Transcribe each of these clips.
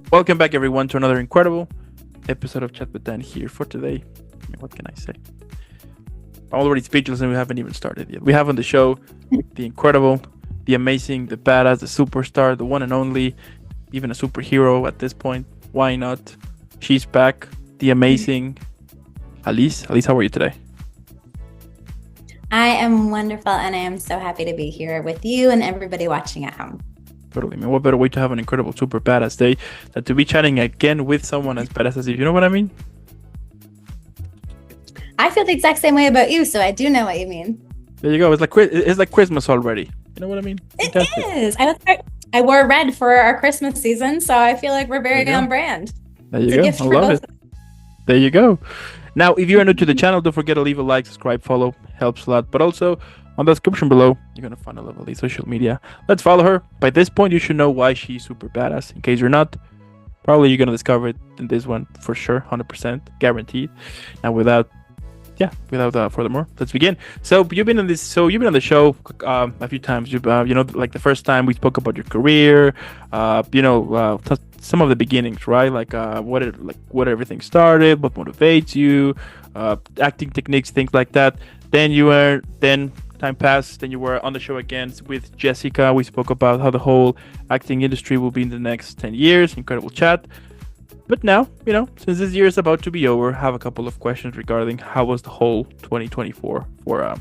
Welcome back, everyone, to another incredible episode of Chat with Dan here for today. What can I say? I'm already speechless and we haven't even started yet. We have on the show the incredible, the amazing, the badass, the superstar, the one and only, even a superhero at this point. Why not? She's back, the amazing Alys. Alys, how are you today? I am wonderful, and I am so happy to be here with you and everybody watching at home. Totally, man. What better way to have an incredible, super badass day than to be chatting again with someone as badass as you? You know what I mean? I feel the exact same way about you, so I do know what you mean. There you go. It's like Christmas already. You know what I mean? It Fantastic. is. I wore red for our Christmas season, so I feel like we're There you very on go. brand. There you It's a go. gift I for love both it. of us. There you go. Now, if you are new to the channel, don't forget to leave a like, subscribe, follow. Helps a lot. But also, on the description below, you're going to find a lot of the social media. Let's follow her. By this point, you should know why she's super badass. In case you're not, probably you're going to discover it in this one for sure. 100% guaranteed. And without furthermore, let's begin. So you've been on the show a few times. Like the first time we spoke about your career, some of the beginnings, right? Like what everything started, what motivates you, acting techniques, things like that. Then time passed. Then you were on the show again with Jessica. We spoke about how the whole acting industry will be in the next 10 years. Incredible chat. But now, since this year is about to be over, I have a couple of questions regarding how was the whole 2024 for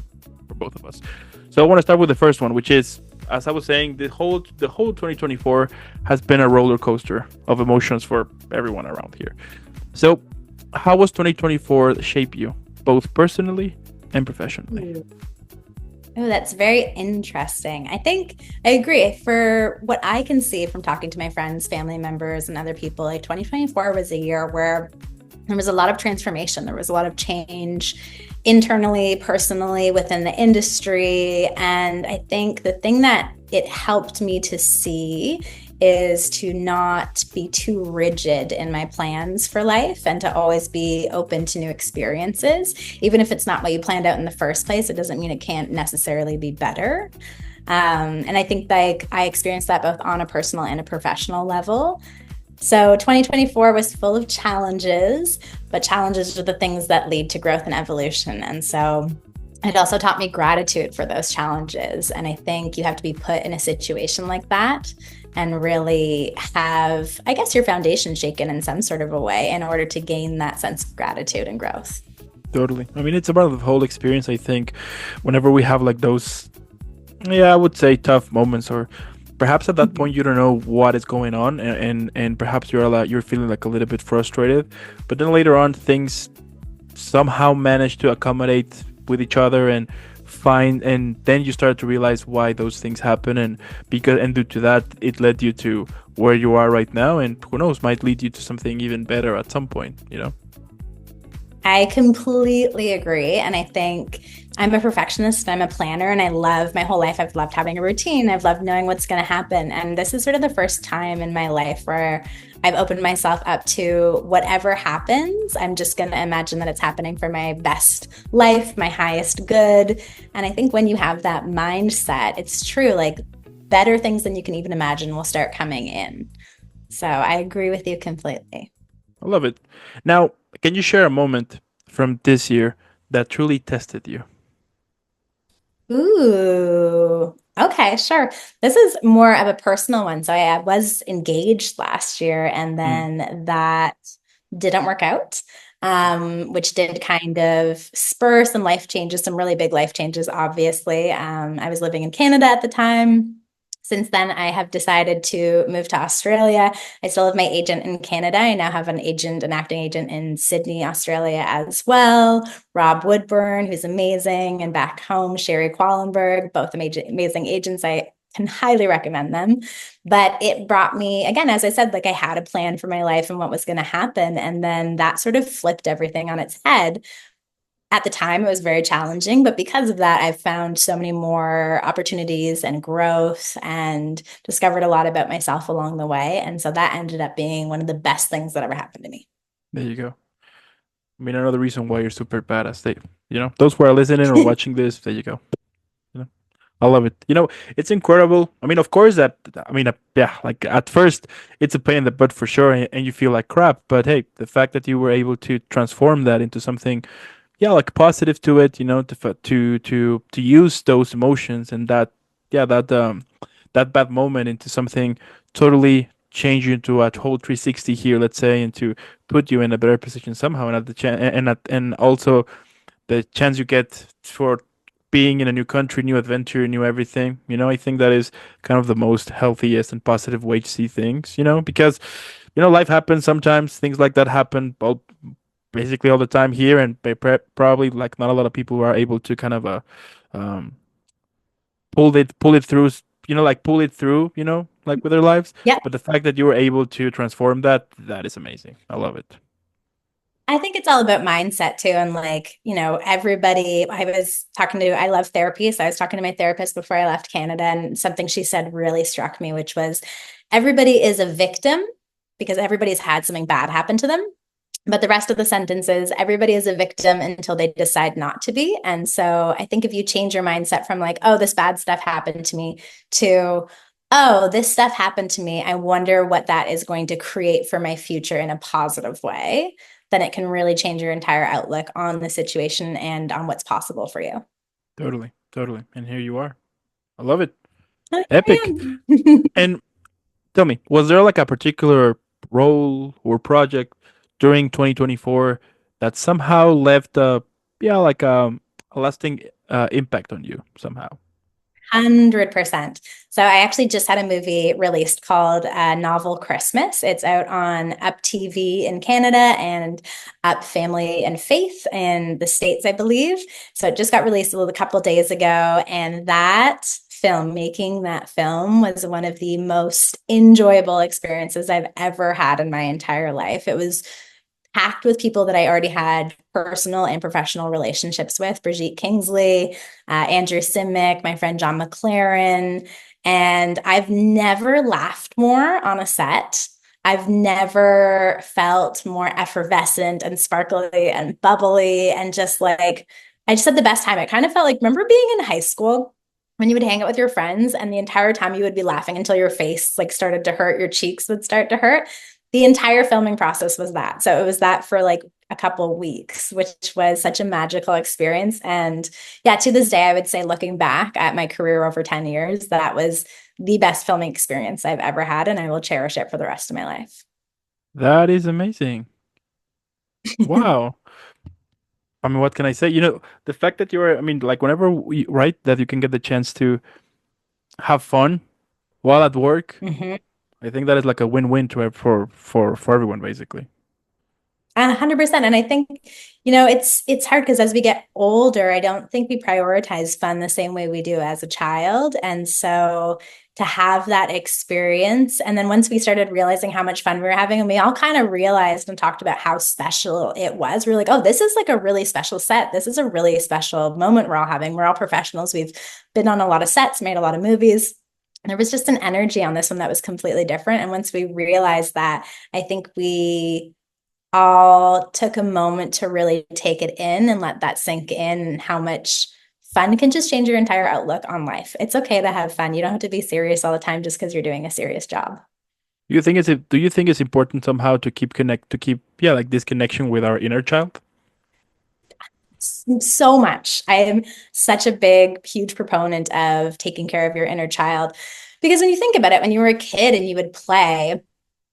both of us. So I want to start with the first one, which is, as I was saying, the whole 2024 has been a roller coaster of emotions for everyone around here. So, how was 2024 shape you, both personally and professionally? Oh, that's very interesting. I think I agree. For what I can see from talking to my friends, family members, and other people, like 2024 was a year where there was a lot of transformation. There was a lot of change internally, personally, within the industry. And I think the thing that it helped me to see is to not be too rigid in my plans for life and to always be open to new experiences. Even if it's not what you planned out in the first place, it doesn't mean it can't necessarily be better. And I think like I experienced that both on a personal and a professional level. So 2024 was full of challenges, but challenges are the things that lead to growth and evolution. And so it also taught me gratitude for those challenges. And I think you have to be put in a situation like that and really have, I guess, your foundation shaken in some sort of a way in order to gain that sense of gratitude and growth. Totally. I mean, it's about the whole experience. I think whenever we have like those, yeah, I would say tough moments, or perhaps at that point you don't know what is going on, and perhaps you're feeling like a little bit frustrated, but then later on things somehow manage to accommodate with each other and then you start to realize why those things happen, and due to that it led you to where you are right now, and who knows, might lead you to something even better at some point. I completely agree. And I think I'm a perfectionist, I'm a planner, and I love my whole life. I've loved having a routine. I've loved knowing what's going to happen. And this is sort of the first time in my life where I've opened myself up to whatever happens. I'm just going to imagine that it's happening for my best life, my highest good. And I think when you have that mindset, it's true, like better things than you can even imagine will start coming in. So I agree with you completely. I love it. Now, can you share a moment from this year that truly tested you? Ooh, okay, sure. This is more of a personal one. So I was engaged last year, and Mm. then that didn't work out, which did kind of spur some life changes, some really big life changes, obviously. I was living in Canada at the time. Since then, I have decided to move to Australia. I still have my agent in Canada. I now have an acting agent in Sydney, Australia as well. Rob Woodburn, who's amazing, and back home, Sherry Quallenberg, both amazing agents. I can highly recommend them. But it brought me, again, as I said, like I had a plan for my life and what was going to happen. And then that sort of flipped everything on its head. At the time, it was very challenging, but because of that, I've found so many more opportunities and growth and discovered a lot about myself along the way. And so that ended up being one of the best things that ever happened to me. There you go. I mean, another reason why you're super badass. Those who are listening or watching this, there you go. You know, I love it. It's incredible. I mean, of course yeah, like at first it's a pain in the butt for sure, and you feel like crap. But hey, the fact that you were able to transform that into something, yeah, like positive to it, to use those emotions and yeah, that bad moment into something totally change you into a whole 360 here, let's say, and to put you in a better position somehow, and at the and also the chance you get for being in a new country, new adventure, new everything. I think that is kind of the most healthiest and positive way to see things. Because life happens sometimes. Things like that happen basically all the time here, and probably like not a lot of people are able to kind of um pull it through. Like pull it through. Like with their lives. Yep. But the fact that you were able to transform that is amazing. I love it. I think it's all about mindset too. And like, everybody, I love therapy. So I was talking to my therapist before I left Canada, and something she said really struck me, which was everybody is a victim because everybody's had something bad happen to them. But the rest of the sentence is everybody is a victim until they decide not to be. And so I think if you change your mindset from like, oh, this bad stuff happened to me to, oh, this stuff happened to me, I wonder what that is going to create for my future in a positive way, then it can really change your entire outlook on the situation and on what's possible for you. Totally, totally. And here you are. I love it. Oh, here Epic. I am. And tell me, was there like a particular role or project during 2024 that somehow left yeah, like a lasting impact on you somehow? 100%. So I actually just had a movie released called Novel Christmas. It's out on Up TV in Canada and Up Family and Faith in the States, I believe. So it just got released a couple of days ago. And making that film was one of the most enjoyable experiences I've ever had in my entire life. It was packed with people that I already had personal and professional relationships with. Brigitte Kingsley, Andrew Simic, my friend John McLaren. And I've never laughed more on a set. I've never felt more effervescent and sparkly and bubbly and just like, I just had the best time. It kind of felt like, remember being in high school when you would hang out with your friends and the entire time you would be laughing until your face like started to hurt, your cheeks would start to hurt. The entire filming process was that. So it was that for like a couple of weeks, which was such a magical experience. And yeah, to this day, I would say looking back at my career over 10 years, that was the best filming experience I've ever had. And I will cherish it for the rest of my life. That is amazing. Wow. I mean, what can I say? The fact that I mean, like whenever right, that you can get the chance to have fun while at work, Mhm. I think that is like a win-win for everyone, basically. 100%. And I think, it's hard because as we get older, I don't think we prioritize fun the same way we do as a child. And so to have that experience, and then once we started realizing how much fun we were having, and we all kind of realized and talked about how special it was, we are like, oh, this is like a really special set. This is a really special moment we're all having. We're all professionals. We've been on a lot of sets, made a lot of movies. There was just an energy on this one that was completely different. And once we realized that, I think we all took a moment to really take it in and let that sink in, and how much fun can just change your entire outlook on life. It's okay to have fun. You don't have to be serious all the time just because you're doing a serious job. Do you think it's important somehow to keep yeah, like this connection with our inner child? So much. I am such a big, huge proponent of taking care of your inner child because when you think about it, when you were a kid and you would play,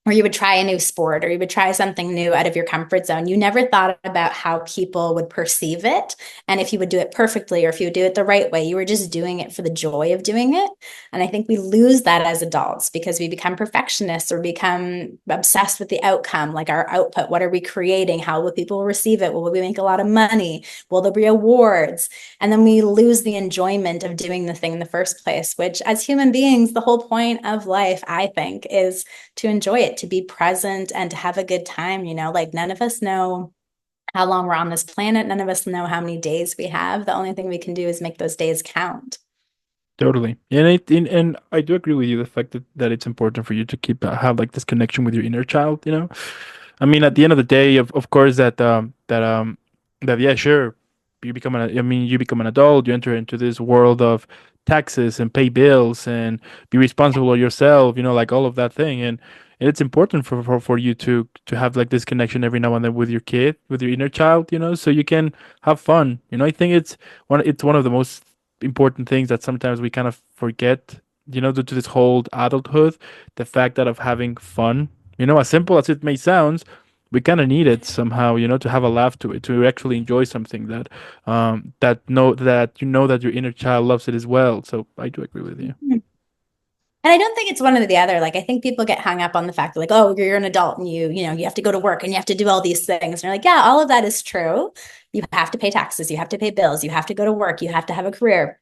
or you would try a new sport, or you would try something new out of your comfort zone, you never thought about how people would perceive it. And if you would do it perfectly or if you would do it the right way, you were just doing it for the joy of doing it. And I think we lose that as adults because we become perfectionists or become obsessed with the outcome, like our output. What are we creating? How will people receive it? Will we make a lot of money? Will there be awards? And then we lose the enjoyment of doing the thing in the first place, which as human beings, the whole point of life, I think, is to enjoy it, to be present and to have a good time. Like none of us know how long we're on this planet. None of us know how many days we have. The only thing we can do is make those days count. Totally. And I do agree with you the fact that it's important for you to keep have like this connection with your inner child. I mean, at the end of the day, of course that yeah, sure. you become an adult, you enter into this world of taxes and pay bills and be responsible yourself, like all of that thing. And it's important for you to have like this connection every now and then with your kid, with your inner child, so you can have fun. I think it's one of the most important things that sometimes we kind of forget, due to this whole adulthood, the fact that of having fun, as simple as it may sound, we kind of need it somehow, to have a laugh to it, to actually enjoy something that your inner child loves it as well. So I do agree with you. And I don't think it's one or the other. Like I think people get hung up on the fact that like, oh, you're an adult and you have to go to work and you have to do all these things. And you're like, yeah, all of that is true. You have to pay taxes, you have to pay bills, you have to go to work, you have to have a career.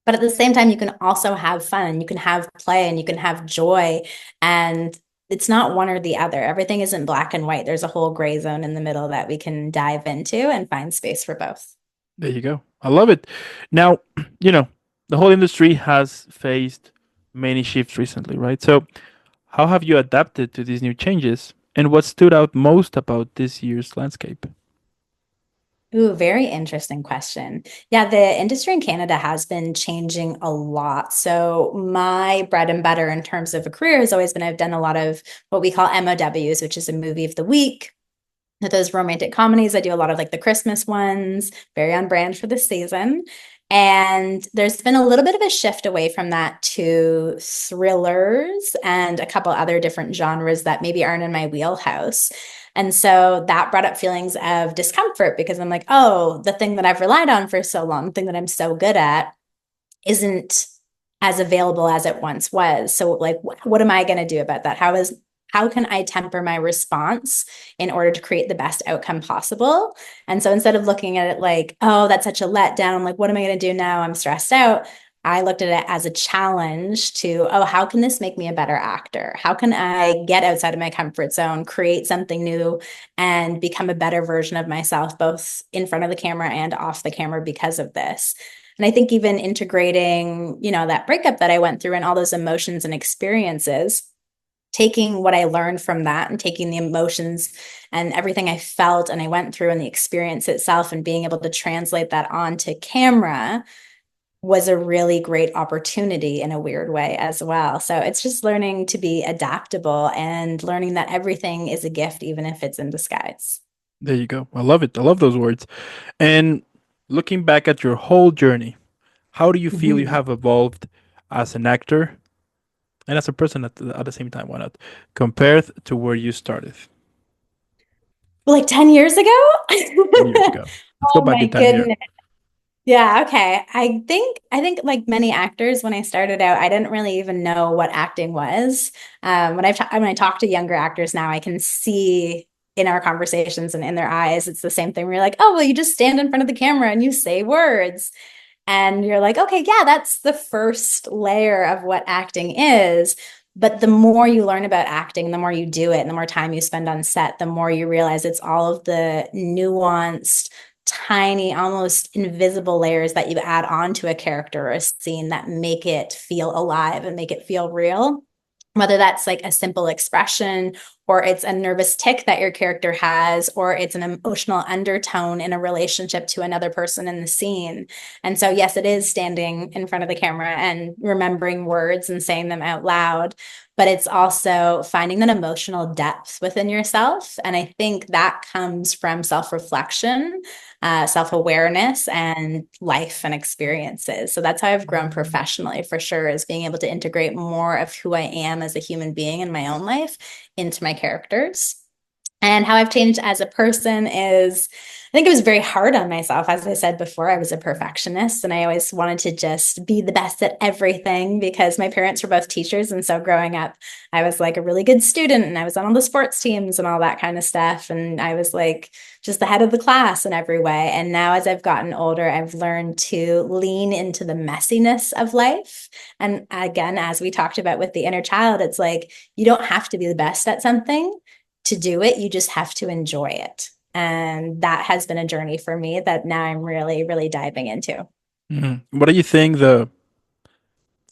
But at the same time, you can also have fun and you can have play and you can have joy. And it's not one or the other. Everything isn't black and white. There's a whole gray zone in the middle that we can dive into and find space for both. There you go. I love it. Now, the whole industry has faced many shifts recently, right? So, how have you adapted to these new changes? And what stood out most about this year's landscape? Ooh, very interesting question. Yeah, the industry in Canada has been changing a lot. So my bread and butter in terms of a career has always been I've done a lot of what we call MOWs, which is a movie of the week. Those romantic comedies, I do a lot of like the Christmas ones, very on brand for the season. And there's been a little bit of a shift away from that to thrillers and a couple other different genres that maybe aren't in my wheelhouse. And so that brought up feelings of discomfort because I'm like, oh, the thing that I've relied on for so long, the thing that I'm so good at, isn't as available as it once was. So like what am I going to do about that? How can I temper my response in order to create the best outcome possible? And so instead of looking at it like, oh, that's such a letdown, I'm like, what am I going to do now? I'm stressed out. I looked at it as a challenge to, oh, how can this make me a better actor? How can I get outside of my comfort zone, create something new, and become a better version of myself, both in front of the camera and off the camera because of this? And I think even integrating, that breakup that I went through and all those emotions and experiences, taking what I learned from that and taking the emotions and everything I felt and I went through and the experience itself and being able to translate that onto camera was a really great opportunity in a weird way as well. So it's just learning to be adaptable and learning that everything is a gift, even if it's in disguise. There you go. I love it. I love those words. And looking back at your whole journey, how do you feel you Mhm. have evolved as an actor and as a person at the same time? Why not? Compared to where you started Like 10 years ago? 10 years ago. Let's go Oh back my in time here. goodness. Yeah, okay. I think like many actors, when I started out, I didn't really even know what acting was. When I talk to younger actors now, I can see in our conversations and in their eyes, it's the same thing. We're like, oh, well, you just stand in front of the camera and you say words. And you're like, okay, yeah, that's the first layer of what acting is. But the more you learn about acting, the more you do it, and the more time you spend on set, the more you realize it's all of the nuanced, tiny, almost invisible layers that you add onto a character or a scene that make it feel alive and make it feel real. Whether that's like a simple expression or it's a nervous tick that your character has, or it's an emotional undertone in a relationship to another person in the scene. And so, yes, it is standing in front of the camera and remembering words and saying them out loud, but it's also finding that emotional depth within yourself. And I think that comes from self reflection, self awareness, and life and experiences. So that's how I've grown professionally for sure, is being able to integrate more of who I am as a human being in my own life into my characters. And how I've changed as a person is I think it was very hard on myself. As I said before, I was a perfectionist and I always wanted to just be the best at everything because my parents were both teachers. And so growing up, I was like a really good student and I was on all the sports teams and all that kind of stuff. And I was like just the head of the class in every way. And now, as I've gotten older, I've learned to lean into the messiness of life. And again, as we talked about with the inner child, it's like you don't have to be the best at something to do it. You just have to enjoy it. And that has been a journey for me that now I'm really, really diving into. What do you think the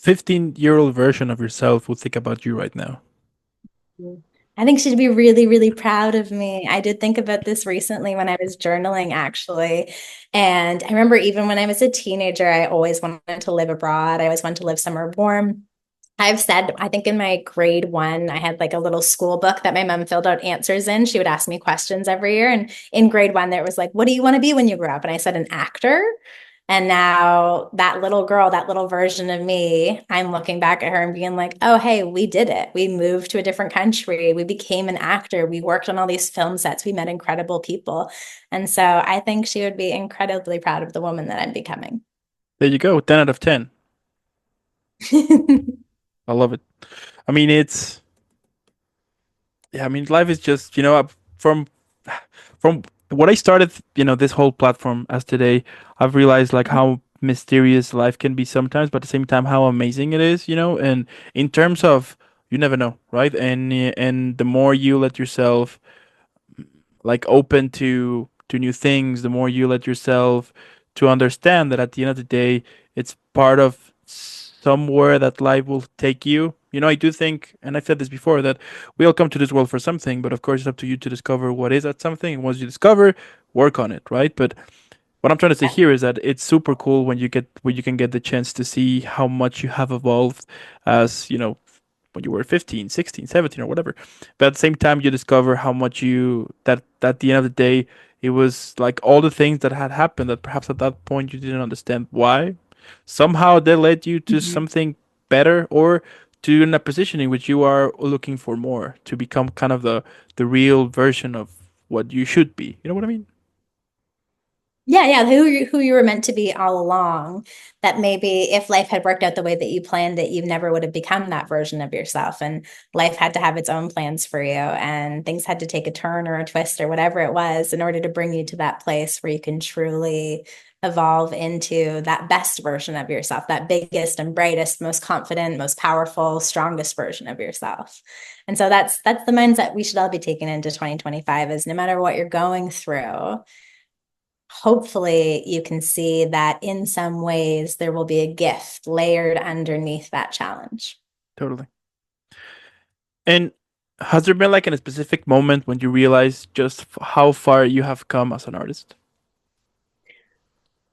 15-year-old version of yourself would think about you right now? I think she'd be really, really proud of me. I did think about this recently when I was journaling, actually. And I remember even when I was a teenager, I always wanted to live abroad. I always wanted to live somewhere warm. I've said, I think in my grade one, I had like a little school book that my mom filled out answers in. She would ask me questions every year. And in grade one, there was like, what do you want to be when you grow up? And I said, an actor. And now that little girl, that little version of me, I'm looking back at her and being like, oh, hey, we did it. We moved to a different country. We became an actor. We worked on all these film sets. We met incredible people. And so I think she would be incredibly proud of the woman that I'm becoming. There you go, 10 out of 10. I love it. I mean, it's yeah, I mean, life is just, from what I started, this whole platform as today, I've realized like how mysterious life can be sometimes, but at the same time how amazing it is, and in terms of you never know, right? And the more you let yourself like open to new things, the more you let yourself to understand that at the end of the day, it's part of somewhere that life will take you. I do think, and I've said this before, that we all come to this world for something, but of course it's up to you to discover what is that something. And once you discover, work on it, right? But what I'm trying to say here is that it's super cool when you can get the chance to see how much you have evolved as, when you were 15, 16, 17 or whatever. But at the same time you discover how much you that at the end of the day it was like all the things that had happened that perhaps at that point you didn't understand why. Somehow they led you to Mhm. something better or to in a position in which you are looking for more to become kind of the real version of what you should be. You know what I mean? Yeah, yeah, who you were meant to be all along. That maybe if life had worked out the way that you planned it, you never would have become that version of yourself. And life had to have its own plans for you, and things had to take a turn or a twist or whatever it was in order to bring you to that place where you can truly evolve into that best version of yourself, that biggest and brightest, most confident, most powerful, strongest version of yourself. And so that's the mindset we should all be taking into 2025 is no matter what you're going through, hopefully you can see that in some ways there will be a gift layered underneath that challenge. Totally. And has there been like a specific moment when you realize just how far you have come as an artist?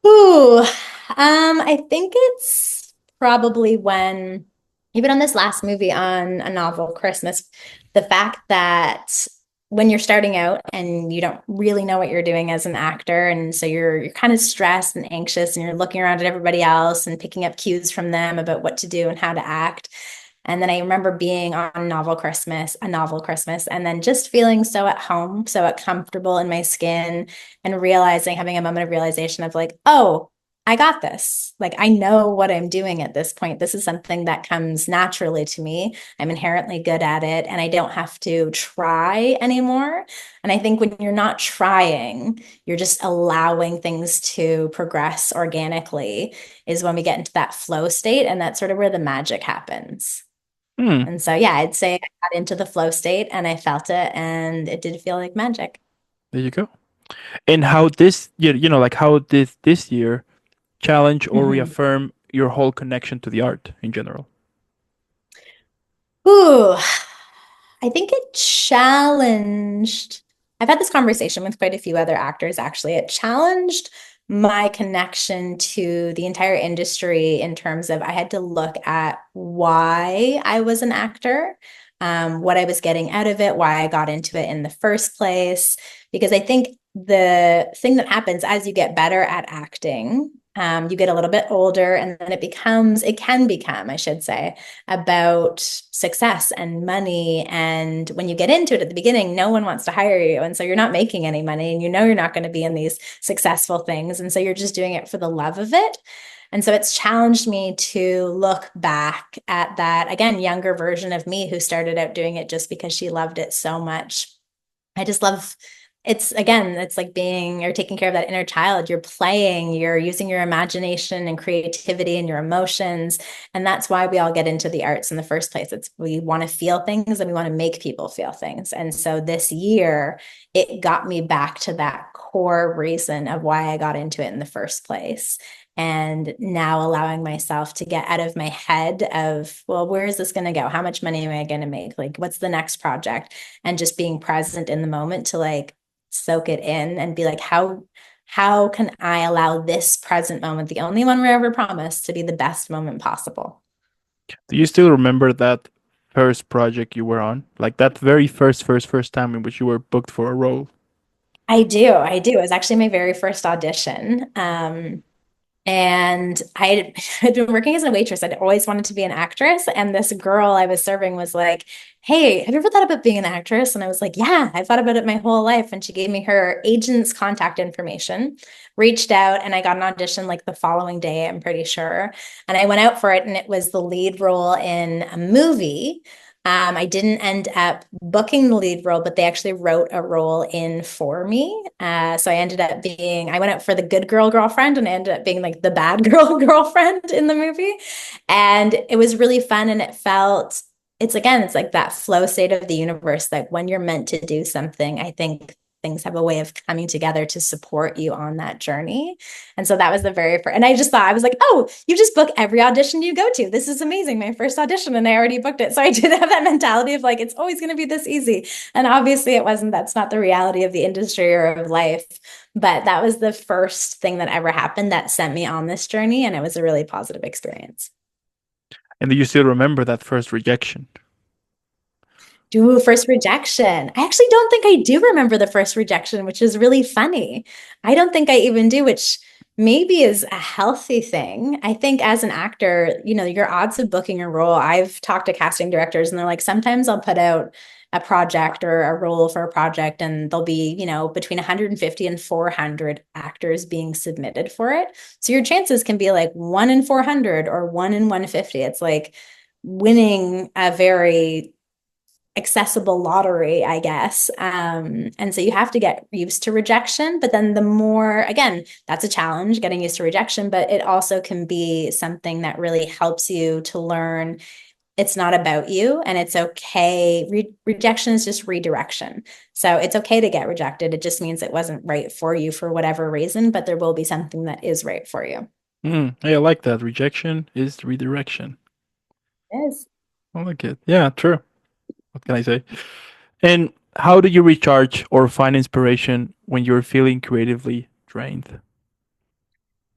Ooh, I think it's probably when, even on this last movie on A Novel Christmas, the fact that when you're starting out and you don't really know what you're doing as an actor, and so you're kind of stressed and anxious, and you're looking around at everybody else and picking up cues from them about what to do and how to act. And then I remember being on A Novel Christmas, and then just feeling so at home, so at comfortable in my skin, and realizing, having a moment of realization of like, oh, I got this. Like, I know what I'm doing at this point. This is something that comes naturally to me. I'm inherently good at it, and I don't have to try anymore. And I think when you're not trying, you're just allowing things to progress organically, is when we get into that flow state. And that's sort of where the magic happens. Hmm. And so, yeah, I'd say I got into the flow state and I felt it, and it did feel like magic. There you go. And how this like how did this year challenge or Mhm. reaffirm your whole connection to the art in general? Ooh, I think it challenged. I've had this conversation with quite a few other actors, actually. It challenged my connection to the entire industry in terms of I had to look at why I was an actor, what I was getting out of it, why I got into it in the first place. Because I think the thing that happens as you get better at acting, you get a little bit older, and then it can become, I should say, about success and money. And when you get into it at the beginning, no one wants to hire you. And so you're not making any money, and you know you're not going to be in these successful things. And so you're just doing it for the love of it. And so it's challenged me to look back at that, again, younger version of me who started out doing it just because she loved it so much. I just love it's again, it's like being or taking care of that inner child. You're playing, you're using your imagination and creativity and your emotions. And that's why we all get into the arts in the first place. It's we want to feel things and we want to make people feel things. And so this year, it got me back to that core reason of why I got into it in the first place. And now allowing myself to get out of my head of, well, where is this going to go? How much money am I going to make? Like, what's the next project? And just being present in the moment to like soak it in and be like, how can I allow this present moment, the only one we're ever promised, to be the best moment possible? Do you still remember that first project you were on? Like that very first time in which you were booked for a role? I do. I do. It was actually my very first audition. And I had been working as a waitress. I'd always wanted to be an actress. And this girl I was serving was like, "Hey, have you ever thought about being an actress?" And I was like, "Yeah, I've thought about it my whole life." And she gave me her agent's contact information, reached out, and I got an audition like the following day, I'm pretty sure. And I went out for it, and it was the lead role in a movie. I didn't end up booking the lead role, but they actually wrote a role in for me. So I ended up being, I went out for the good girl girlfriend and I ended up being like the bad girl girlfriend in the movie. And it was really fun. And it felt, it's again, it's like that flow state of the universe. Like when you're meant to do something, I think things have a way of coming together to support you on that journey. And so that was the very first, and I just thought, I was like, oh, you just book every audition you go to. This is amazing. My first audition, and I already booked it. So I did have that mentality of like, it's always going to be this easy. And obviously it wasn't, that's not the reality of the industry or of life. But that was the first thing that ever happened that sent me on this journey. And it was a really positive experience. And do you still remember that first rejection? Do first rejection. I actually don't think I do remember the first rejection, which is really funny. I don't think I even do, which maybe is a healthy thing. I think as an actor, you know, your odds of booking a role, I've talked to casting directors and they're like, sometimes I'll put out a project or a role for a project and there'll be, you know, between 150 and 400 actors being submitted for it. So your chances can be like 1 in 400 or 1 in 150. It's like winning a very accessible lottery, I guess. And so you have to get used to rejection. But then the more, again, that's a challenge, getting used to rejection, but it also can be something that really helps you to learn it's not about you and it's okay. Rejection is just redirection. So it's okay to get rejected. It just means it wasn't right for you for whatever reason, but there will be something that is right for you. Hey, I like that. Rejection is redirection. It is. I like it. Yeah, true. What can I say? And how do you recharge or find inspiration when you're feeling creatively drained?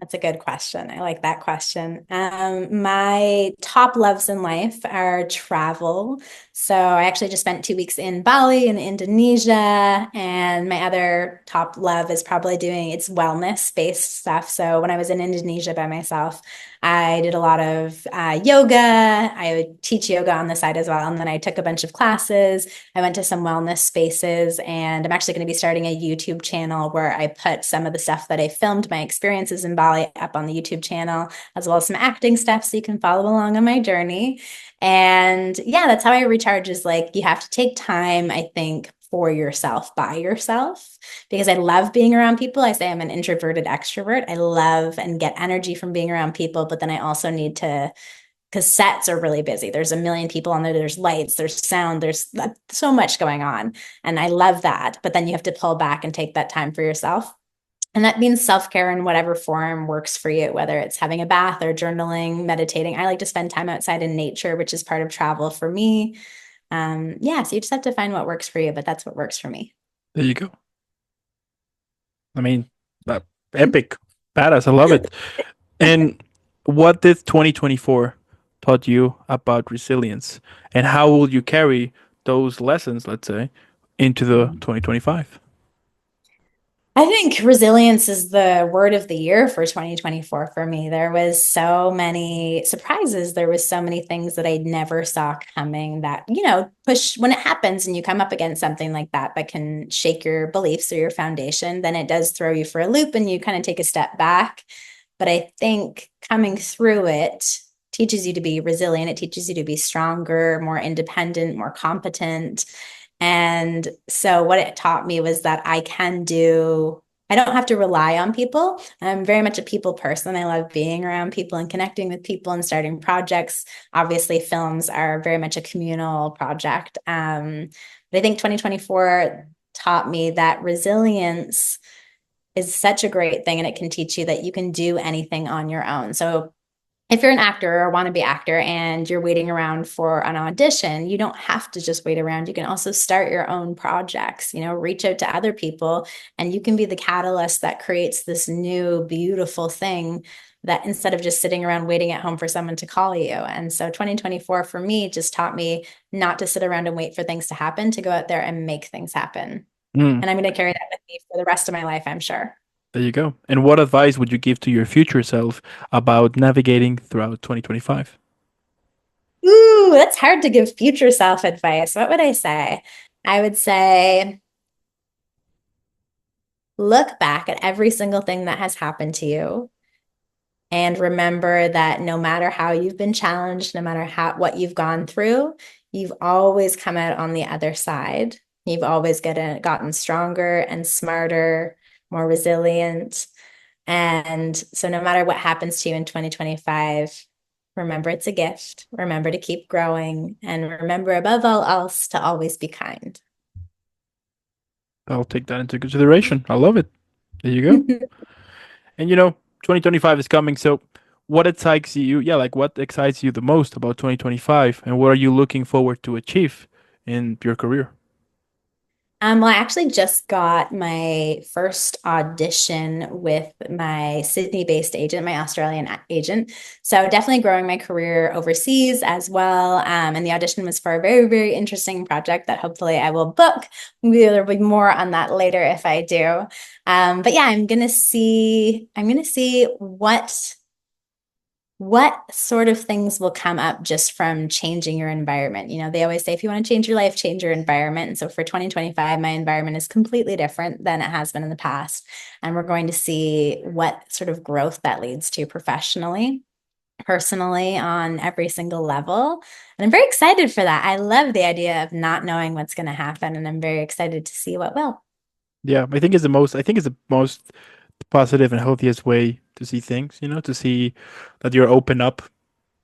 That's a good question. I like that question. My top loves in life are travel. So I actually just spent 2 weeks in Bali in Indonesia, and my other top love is probably doing it's wellness-based stuff. So when I was in Indonesia by myself, I did a lot of yoga. I would teach yoga on the side as well, and then I took a bunch of classes. I went to some wellness spaces, and I'm actually going to be starting a YouTube channel where I put some of the stuff that I filmed, my experiences in Bali, up on the YouTube channel, as well as some acting stuff so you can follow along on my journey. And yeah, that's how I recharge is like you have to take time, I think, for yourself, by yourself, because I love being around people. I say I'm an introverted extrovert. I love and get energy from being around people, but then I also need to because sets are really busy. There's a million people on there. There's lights, there's sound, there's so much going on. And I love that. But then you have to pull back and take that time for yourself. And that means self-care in whatever form works for you, whether it's having a bath or journaling, meditating. I like to spend time outside in nature, which is part of travel for me. Yeah, so you just have to find what works for you, but that's what works for me. There you go. I mean, epic, badass. I love it. And what did 2024 taught you about resilience? And how will you carry those lessons, let's say, into the 2025? I think resilience is the word of the year for 2024 for me. There was so many surprises. There was so many things that I never saw coming that, you know, push when it happens and you come up against something like that can shake your beliefs or your foundation, then it does throw you for a loop and you kind of take a step back. But I think coming through it teaches you to be resilient. It teaches you to be stronger, more independent, more competent. And so what it taught me was that I don't have to rely on people. I'm very much a people person. I love being around people and connecting with people and starting projects. Obviously, films are very much a communal project. But I think 2024 taught me that resilience is such a great thing, and it can teach you that you can do anything on your own. So if you're an actor or want to be actor and you're waiting around for an audition, you don't have to just wait around. You can also start your own projects, reach out to other people, and you can be the catalyst that creates this new, beautiful thing that instead of just sitting around waiting at home for someone to call you. And so 2024 for me just taught me not to sit around and wait for things to happen, to go out there and make things happen. Mm, And I'm going to carry that with me for the rest of my life, I'm sure. there you go. And what advice would you give to your future self about navigating throughout 2025? Ooh, that's hard to give future self advice. What would I say? I would say look back at every single thing that has happened to you and remember that no matter how you've been challenged, no matter how what you've gone through, you've always come out on the other side. You've always gotten stronger and smarter, more resilient. And so no matter what happens to you in 2025, remember it's a gift. Remember to keep growing. And remember, above all else, to always be kind. I'll take that into consideration. I love it. There you go. And 2025 is coming, so what excites you? Yeah, like what excites you the most about 2025, and what are you looking forward to achieve in your career? Well, I actually just got my first audition with my Sydney-based agent, my Australian agent. So definitely growing my career overseas as well. And the audition was for a very, very interesting project that hopefully I will book. There'll be more on that later if I do. But yeah, I'm gonna see what sort of things will come up just from changing your environment. They always say if you want to change your life, change your environment. And so for 2025, my environment is completely different than it has been in the past. And we're going to see what sort of growth that leads to professionally, personally, on every single level. And I'm very excited for that. I love the idea of not knowing what's going to happen. And I'm very excited to see what will. Yeah, I think it's the most positive and healthiest way to see things, to see that you're open up,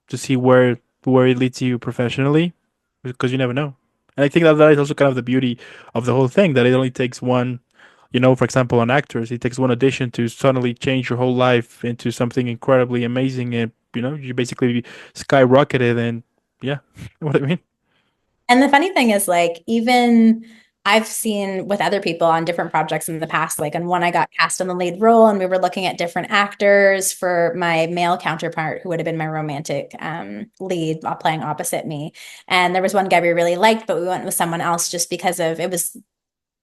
to see where it leads you professionally, because you never know. And I think that is also kind of the beauty of the whole thing, that it only takes one, for example, on actors, it takes one audition to suddenly change your whole life into something incredibly amazing, and you basically skyrocketed, and yeah, what I mean. And the funny thing is, like, even I've seen with other people on different projects in the past, like, on one, I got cast in the lead role, and we were looking at different actors for my male counterpart, who would have been my romantic lead playing opposite me. And there was one guy we really liked, but we went with someone else just because of it was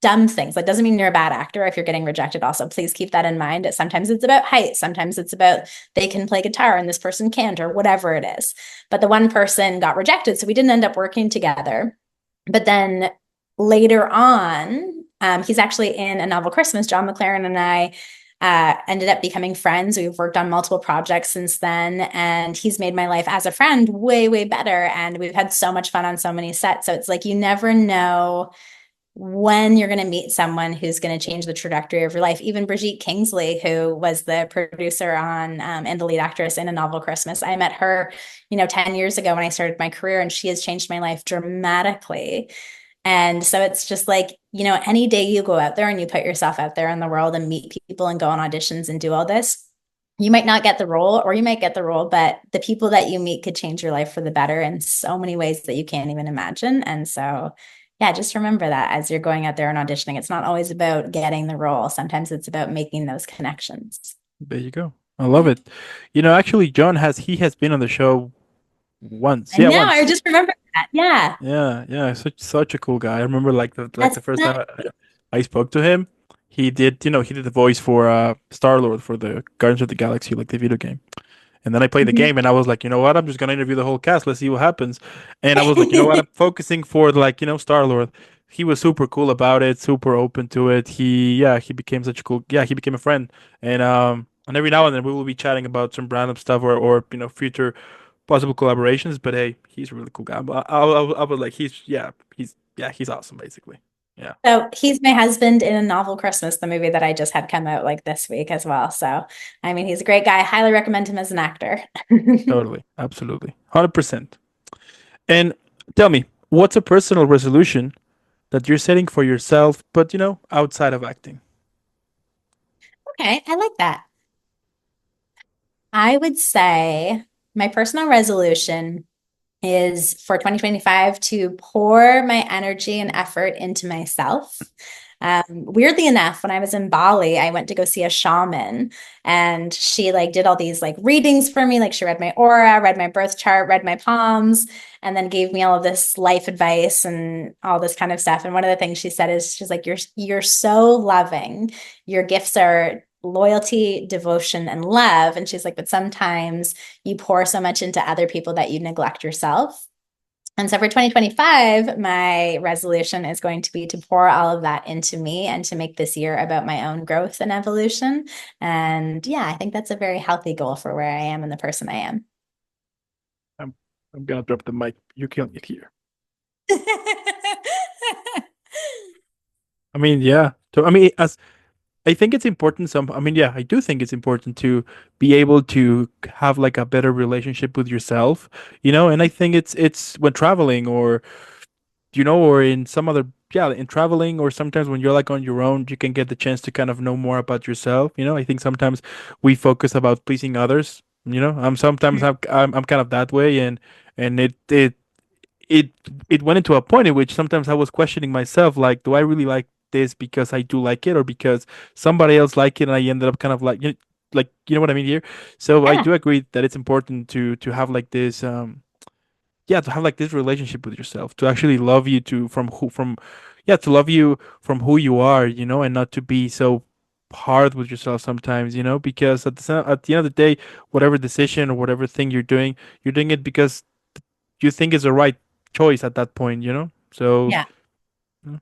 dumb things. That doesn't mean you're a bad actor if you're getting rejected. Also, please keep that in mind. Sometimes it's about height, sometimes it's about they can play guitar and this person can't, or whatever it is. But the one person got rejected, so we didn't end up working together. But then later on, he's actually in A Novel Christmas. John McLaren and I ended up becoming friends. We've worked on multiple projects since then, and he's made my life as a friend way, way better. And we've had so much fun on so many sets. So it's like you never know when you're going to meet someone who's going to change the trajectory of your life. Even Brigitte Kingsley, who was the producer on and the lead actress in A Novel Christmas, I met her, 10 years ago when I started my career, and she has changed my life dramatically. And so it's just like, any day you go out there and you put yourself out there in the world and meet people and go on auditions and do all this, you might not get the role or you might get the role, but the people that you meet could change your life for the better in so many ways that you can't even imagine. And so, yeah, just remember that as you're going out there and auditioning, it's not always about getting the role. Sometimes it's about making those connections. There you go. I love it. Actually, John he has been on the show once. I Yeah, know, I once. just remember that. Yeah. Yeah, yeah, such a cool guy. I remember like the That's first time I spoke to him, he did the voice for Star-Lord for the Guardians of the Galaxy, like the video game. And then I played the Mhm. game, and I was like, you know what? I'm just gonna interview the whole cast. Let's see what happens. And I was like, you know what? I'm focusing for like Star-Lord. He was super cool about it, super open to it. He became such a cool, he became a friend. And every now and then we will be chatting about some random stuff or future possible collaborations. But hey, he's a really cool guy. But I was like, he's awesome, basically. Yeah, So he's my husband in A Novel Christmas, the movie that I just had come out like this week as well. So, I mean, he's a great guy. I highly recommend him as an actor. totally, absolutely, 100%. And tell me, what's a personal resolution that you're setting for yourself, but outside of acting? Okay, I like that. I would say my personal resolution is for 2025 to pour my energy and effort into myself. Weirdly enough, when I was in Bali, I went to go see a shaman and she like did all these like readings for me. Like she read my aura, read my birth chart, read my palms, and then gave me all of this life advice and all this kind of stuff. And one of the things she said is she's like, you're so loving. Your gifts are loyalty, devotion, and love. And she's like, but sometimes you pour so much into other people that you neglect yourself. And so for 2025, my resolution is going to be to pour all of that into me and to make this year about my own growth and evolution. And yeah, I think that's a very healthy goal for where I am and the person I am. I'm I'm gonna drop the mic. You killed it here. I mean, yeah. So I mean, as I think it's important. I mean, yeah, I do think it's important to be able to have like a better relationship with yourself, And I think it's when traveling or or in some other, yeah, in traveling or sometimes when you're like on your own, you can get the chance to kind of know more about yourself. I think sometimes we focus about pleasing others. I'm sometimes I'm kind of that way, and it it went into a point in which sometimes I was questioning myself, like, do I really like this because I do like it, or because somebody else like it, and I ended up kind of like, you know what I mean here. So I Yeah, do agree that it's important to have like this, yeah, to have like this relationship with yourself, to actually love you to from yeah, to love you from who you are, and not to be so hard with yourself sometimes, because at the end of the day, whatever decision or whatever thing you're doing it because you think is the right choice at that point. So yeah. mm,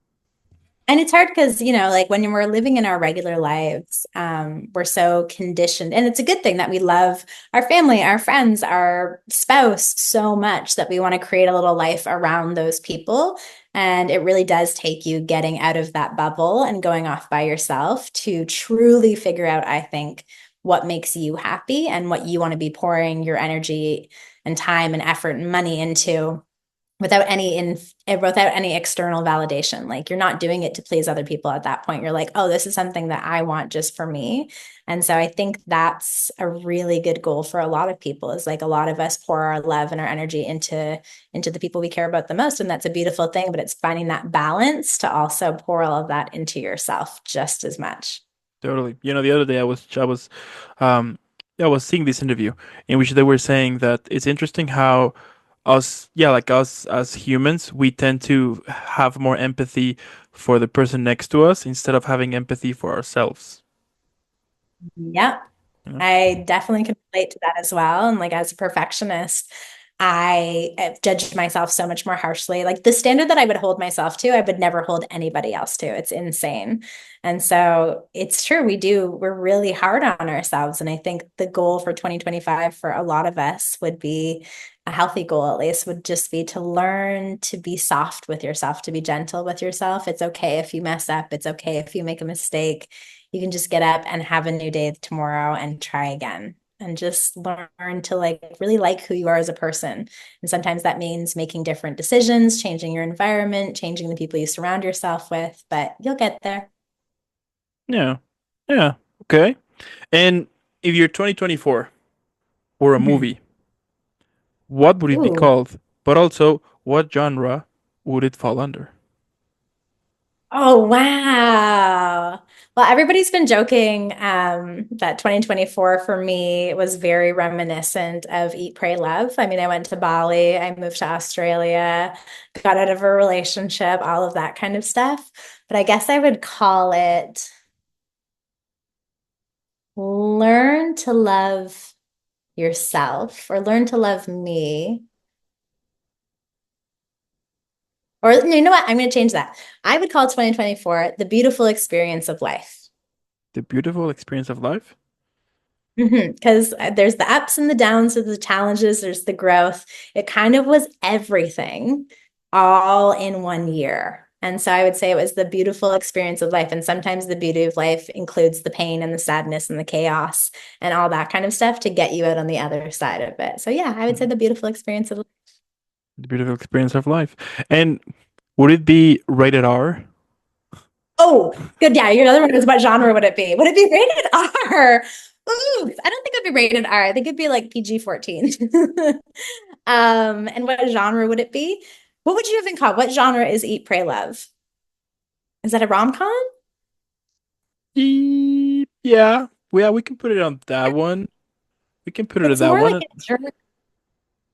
And it's hard because, like when we're living in our regular lives, we're so conditioned. And it's a good thing that we love our family, our friends, our spouse so much that we want to create a little life around those people. And it really does take you getting out of that bubble and going off by yourself to truly figure out, I think, what makes you happy and what you want to be pouring your energy and time and effort and money into without any external validation. Like you're not doing it to please other people at that point. You're like, oh, this is something that I want just for me. And so I think that's a really good goal for a lot of people, is like a lot of us pour our love and our energy into the people we care about the most. And that's a beautiful thing, but it's finding that balance to also pour all of that into yourself just as much. totally. The other day um I was seeing this interview in which they were saying that it's interesting how us as humans, we tend to have more empathy for the person next to us instead of having empathy for ourselves. Yeah. You know? I definitely can relate to that as well. And like as a perfectionist, I have judged myself so much more harshly. Like the standard that I would hold myself to, I would never hold anybody else to. It's insane. And so it's true, we're really hard on ourselves. And I think the goal for 2025 for a lot of us would be a healthy goal, at least, would just be to learn to be soft with yourself, to be gentle with yourself. It's okay if you mess up, it's okay if you make a mistake. You can just get up and have a new day tomorrow and try again and just learn to like really like who you are as a person. And sometimes that means making different decisions, changing your environment, changing the people you surround yourself with, but you'll get there. Yeah. Yeah. Okay. And if you're 2024 or a Mhm. movie, what would it be Ooh. called? But also, what genre would it fall under? Oh, wow. Well, everybody's been joking that 2024 for me was very reminiscent of Eat, Pray, Love. I mean, I went to Bali, I moved to Australia, got out of a relationship, all of that kind of stuff. But I guess I would call it Learn to Love Yourself or Learn to Love Me. Or you know what? I'm going to change that. I would call 2024 the beautiful experience of life. The beautiful experience of life? Because there's the ups and the downs, there's the challenges, there's the growth. It kind of was everything all in one year. And so I would say it was the beautiful experience of life. And sometimes the beauty of life includes the pain and the sadness and the chaos and all that kind of stuff to get you out on the other side of it. So yeah, I would say Mhm. the beautiful experience of life. The beautiful experience of life. And would it be rated R? Oh, good. Yeah, your other one was what genre would it be? Would it be rated R? Ooh, I don't think it'd be rated R. I think it'd be like PG-14. And what genre would it be? What would you even call? What genre is Eat, Pray, Love? Is that a rom-com? Yeah, yeah, we can put it on that one. We can put it on It's that more like one. a journey,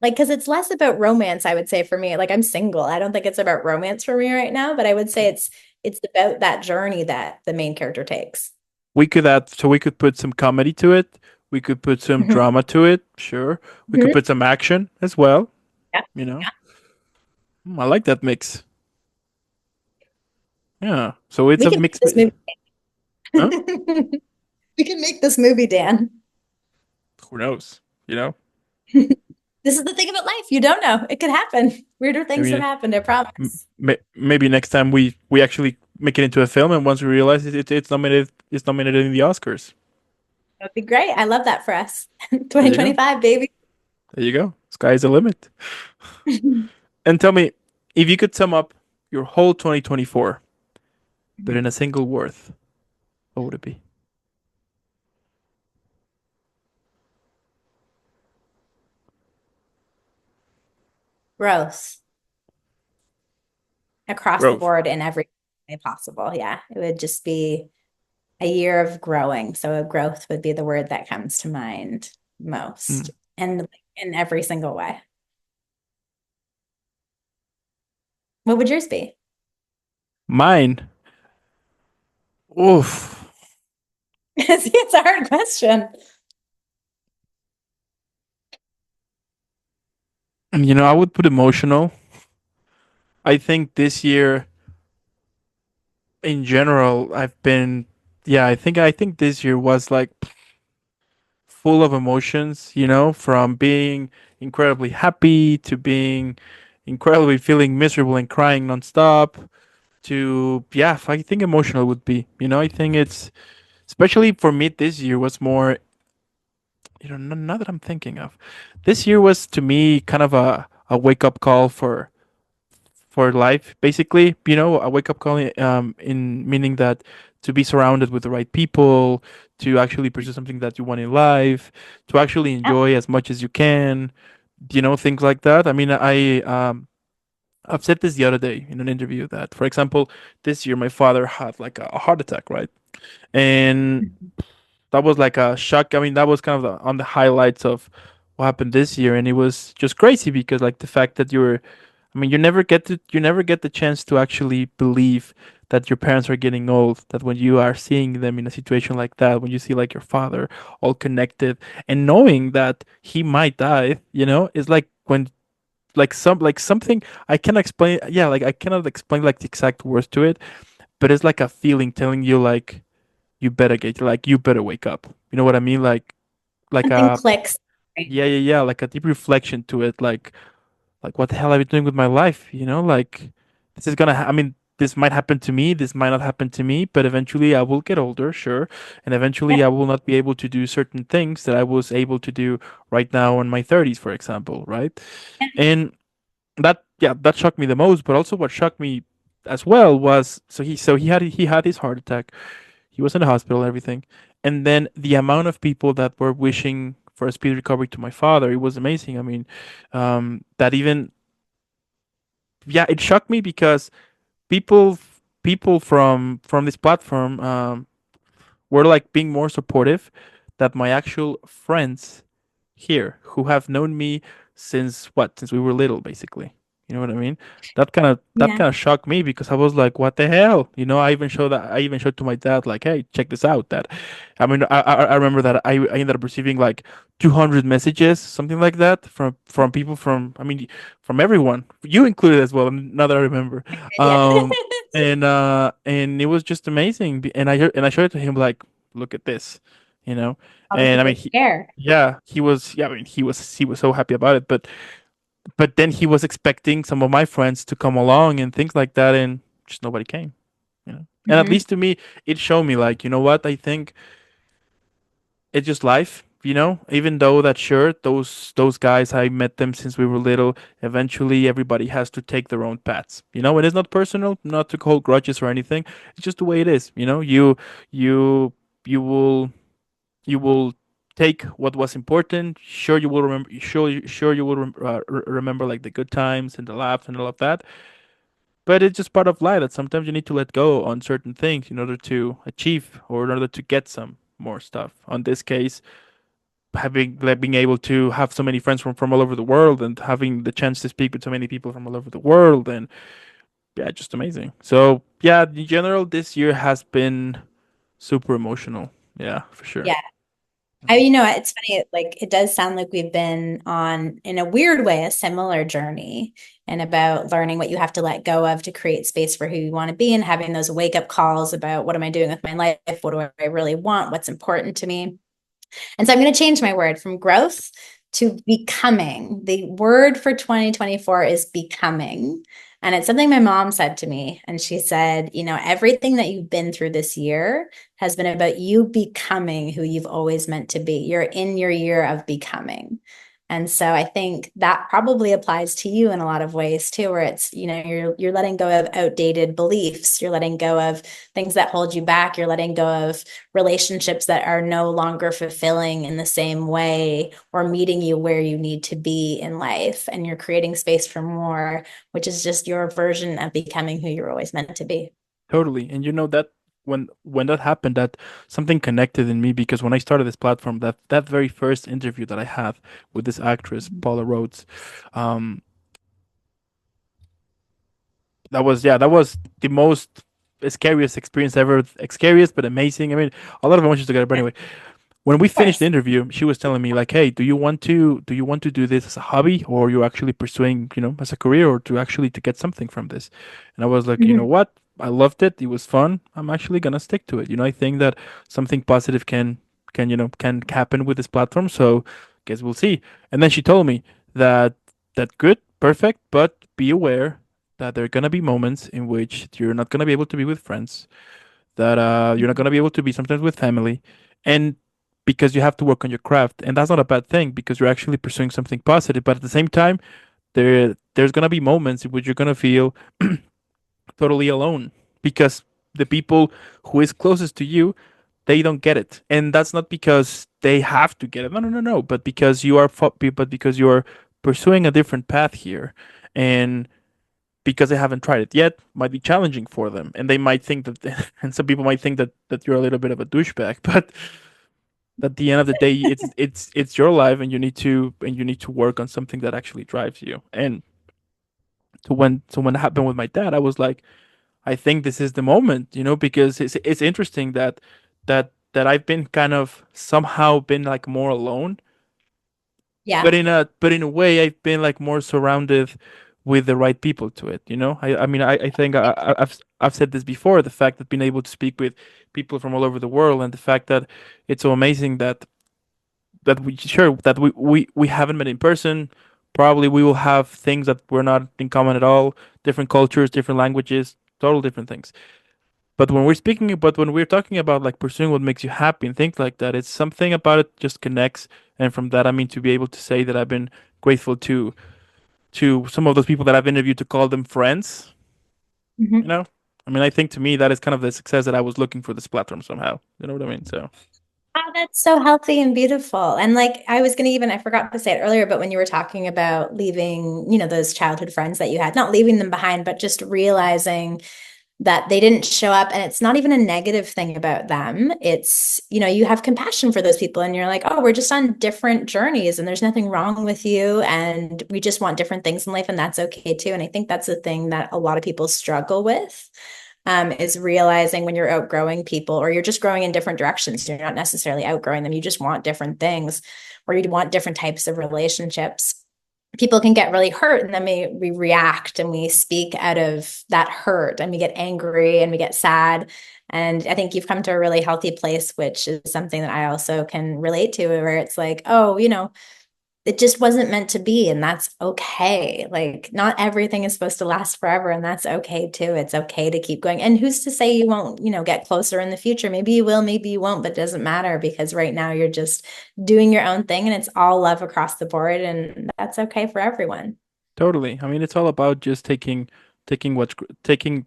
like because it's less about romance, I would say for me. Like I'm single. I don't think it's about romance for me right now, but I would say it's about that journey that the main character takes. We could add, so we could put some comedy to it. We could put some Mhm. drama to it. Sure. We could Mhm. put some action as well. Yeah. You know, I like that mix. Yeah. So it's We a can make mix. this movie. Huh? We can make this movie, Dan. Who knows? You know. This is the thing about life. You don't know. It could happen. Weirder I things have mean, happened, I promise. maybe next time we actually make it into a film, and once we realize it's nominated in the Oscars. That'd be great. I love that for us. There you go. 2025, baby. There you go. Sky's the limit. And tell me, if you could sum up your whole 2024, but in a single word, what would it be? Growth across the Growth. board in every way possible. Yeah, it would just be a year of growing. So growth would be the word that comes to mind Mm. most, and in every single way. What would yours be? Mine. Oof. See, it's a hard question. I would put emotional. I think this year, in general, yeah, I think this year was like full of emotions. From being incredibly happy to being incredibly feeling miserable and crying nonstop to, yeah, I think emotional would be. I think it's especially for me this year was more. Now that I'm thinking of, this year was to me kind of a wake up call for life, basically. A wake up call in meaning that to be surrounded with the right people, to actually pursue something that you want in life, to actually Yeah. enjoy as much as you can, things like that. I mean, I've said this the other day in an interview that, for example, this year my father had like a heart attack, right? And that was like a shock. I mean, that was kind of on the highlights of what happened this year, and it was just crazy because like the fact that I mean, you never get the chance to actually believe that your parents are getting old. That when you are seeing them in a situation like that, when you see like your father all connected and knowing that he might die, is like when like something I cannot explain. Yeah, like I cannot explain like the exact words to it, but it's like a feeling telling you like you better wake up. You know what I mean? Like Something a clicks. yeah, yeah, yeah, like a deep reflection to it, like what the hell are you doing with my life? Like this is I mean, this might happen to me, this might not happen to me, but eventually I will get older, sure, and eventually I will not be able to do certain things that I was able to do right now in my 30s, for example, right? And that shocked me the most, but also what shocked me as well was he had his heart attack. He was in the hospital and everything. And then the amount of people that were wishing for a speedy recovery to my father, it was amazing. I mean, that even, yeah, it shocked me because people, people from this platform, were like being more supportive that my actual friends here who have known me since we were little, basically. You know what I mean? That Yeah. kind of shocked me because I was like, what the hell? I even showed to my dad like, hey, check this out. That I mean, I remember that I ended up receiving like 200 messages, something like that, from people from, I mean, from everyone, you included as well. Now that I remember, Yeah. um, and it was just amazing. And I showed it to him like, look at this, you know. All the And I people mean, who care. yeah, he was. Yeah, I mean, he was so happy about it. But then he was expecting some of my friends to come along and things like that, and just nobody came. And at Hmm. least to me, it showed me like, you know what? I think it's just life. even though that sure, those guys, I met them since we were little. Eventually, everybody has to take their own paths, and it's not personal, not to hold grudges or anything. It's just the way it is. You you will you will take what was important. Sure, you will remember. Sure, you will remember like the good times and the laughs and all of that. But it's just part of life that sometimes you need to let go on certain things in order to achieve or in order to get some more stuff. On this case, having like being able to have so many friends from all over the world and having the chance to speak with so many people from all over the world, and yeah, just amazing. So yeah, in general, this year has been super emotional. Yeah, for sure. Yeah. It's funny, like it does sound like we've been on, in a weird way, a similar journey and about learning what you have to let go of to create space for who you want to be and having those wake up calls about what am I doing with my life? What do I really want? What's important to me? And so I'm going to change my word from growth to becoming. The word for 2024 is becoming. And it's something my mom said to me. And she said, everything that you've been through this year has been about you becoming who you've always meant to be. You're in your year of becoming. And so I think that probably applies to you in a lot of ways too, where it's, you're letting go of outdated beliefs, you're letting go of things that hold you back, you're letting go of relationships that are no longer fulfilling in the same way or meeting you where you need to be in life. And you're creating space for more, which is just your version of becoming who you're always meant to be. Totally. And you know that when that happened, that something connected in me because when I started this platform, that very first interview that I had with this actress, Paula Rhodes, um, that was the most scariest experience ever. Scariest but amazing. I mean, a lot of emotions together. But Of anyway, when we finished the course. interview, she was telling me like, "Hey, do you want to do this as a hobby, or are you actually pursuing, as a career, or to actually to get something from this?" And I was like, "You know Mhm. what? I loved it. It was fun. I'm actually gonna stick to it. I think that something positive can happen with this platform. So, guess we'll see." And then she told me that good, perfect, but be aware that there are gonna be moments in which you're not gonna be able to be with friends, that you're not going to be able to be sometimes with family, and because you have to work on your craft, and that's not a bad thing because you're actually pursuing something positive. But at the same time, there's going to be moments in which you're going to feel totally alone because the people who is closest to you, they don't get it, and that's not because they have to get it. No, no, no, no. But because you're pursuing a different path here, and because they haven't tried it yet, might be challenging for them, and they might think that, and some people might think that you're a little bit of a douchebag, but at the end of the day, it's your life, and you need to work on something that actually drives you. And so when it happened with my dad, I was like, I think this is the moment, because it's interesting that I've been kind of somehow been like more alone, Yeah. but in a way I've been like more surrounded with the right people to it. I mean I think I've said this before, the fact that being able to speak with people from all over the world, and the fact that it's so amazing that we haven't met in person. Probably we will have things that we're not in common at all, different cultures, different languages, total different things. But when we're talking about like pursuing what makes you happy and things like that, it's something about it just connects. And from that, I mean, to be able to say that I've been grateful to some of those people that I've interviewed, to call them friends. You Mhm. know, I mean, I think to me that is kind of the success that I was looking for this platform somehow. You know what I mean? So Oh, that's so healthy and beautiful. And like I was gonna even, I forgot to say it earlier, but when you were talking about leaving, those childhood friends that you had, not leaving them behind, but just realizing that they didn't show up, and it's not even a negative thing about them. It's, you have compassion for those people and you're like, oh, we're just on different journeys and there's nothing wrong with you, and we just want different things in life, and that's okay too. And I think that's the thing that a lot of people struggle with, is realizing when you're outgrowing people or you're just growing in different directions. You're not necessarily outgrowing them, you just want different things, or you want different types of relationships. People can get really hurt, and then we react and we speak out of that hurt, and we get angry and we get sad. And I think you've come to a really healthy place, which is something that I also can relate to, where it's like, oh, it just wasn't meant to be, and that's okay. Like, not everything is supposed to last forever, and that's okay too. It's okay to keep going. And who's to say you won't, get closer in the future? Maybe you will, maybe you won't, but it doesn't matter because right now you're just doing your own thing and it's all love across the board, and that's okay for everyone. Totally. I mean, it's all about just taking taking,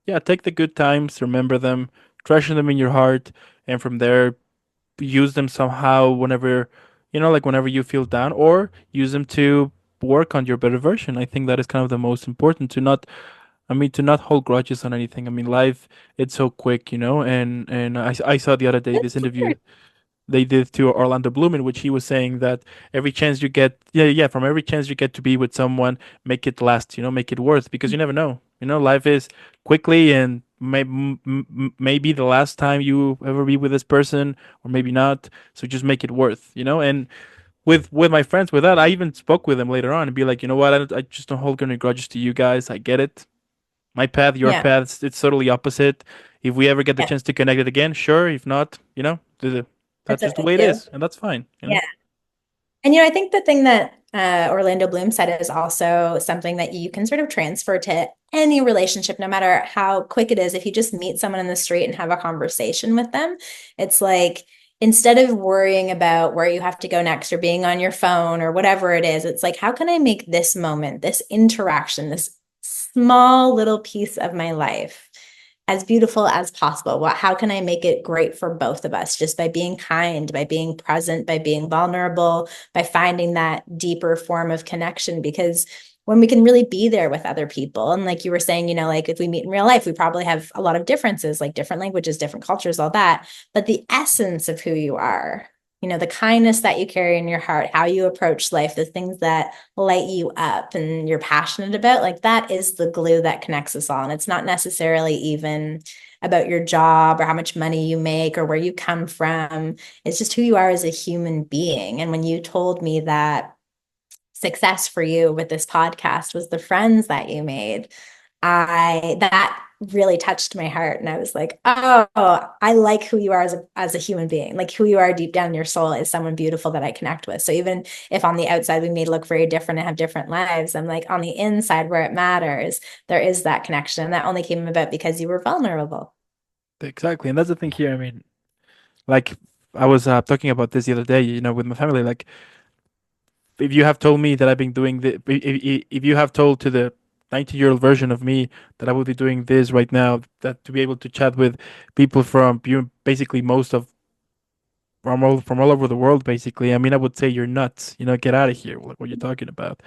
yeah, take the good times, remember them, treasure them in your heart, and from there use them somehow whenever, like whenever you feel down, or use them to work on your better version. I think that is kind of the most important, to not, I mean, to not hold grudges on anything. I mean, life, it's so quick, and I saw the other day this interview they did to Orlando Bloom, in which he was saying that every chance you get, yeah, yeah, from every chance you get to be with someone, make it last, make it worth, because you never know. Life is quickly, and maybe the last time you ever be with this person, or maybe not. So just make it worth. And with my friends, with that, I even spoke with them later on and be like, you know what, I just don't hold any grudges to you guys. I get it. My path, your Yeah. path, it's totally opposite. If we ever get the Yeah. chance to connect it again, sure. If not, that's That's just the okay way it too. is, and that's fine. Yeah. And I think the thing that Orlando Bloom said is also something that you can sort of transfer to any relationship, no matter how quick it is. If you just meet someone in the street and have a conversation with them, it's like instead of worrying about where you have to go next or being on your phone or whatever it is, it's like, how can I make this moment, this interaction, this small little piece of my life as beautiful as possible? How can I make it great for both of us just by being kind, by being present, by being vulnerable, by finding that deeper form of connection? Because when we can really be there with other people, and like you were saying, like if we meet in real life, we probably have a lot of differences, like different languages, different cultures, all that. But the essence of who you are, the kindness that you carry in your heart, how you approach life, the things that light you up and you're passionate about, like that is the glue that connects us all. And it's not necessarily even about your job or how much money you make or where you come from. It's just who you are as a human being. And when you told me that success for you with this podcast was the friends that you made, that really touched my heart. And I was like, oh, I like who you are as a human being. Like who you are deep down in your soul is someone beautiful that I connect with. So even if on the outside we may look very different and have different lives, I'm like on the inside where it matters, there is that connection. And that only came about because you were vulnerable. Exactly, and that's the thing here. I mean, like I was talking about this the other day, with my family. Like, if you have told me that I've been doing the, if you have told to the 19-year-old version of me that I would be doing this right now, that to be able to chat with people from basically most of from all over the world, basically, I mean, I would say you're nuts. Get out of here. Like, what you're talking about.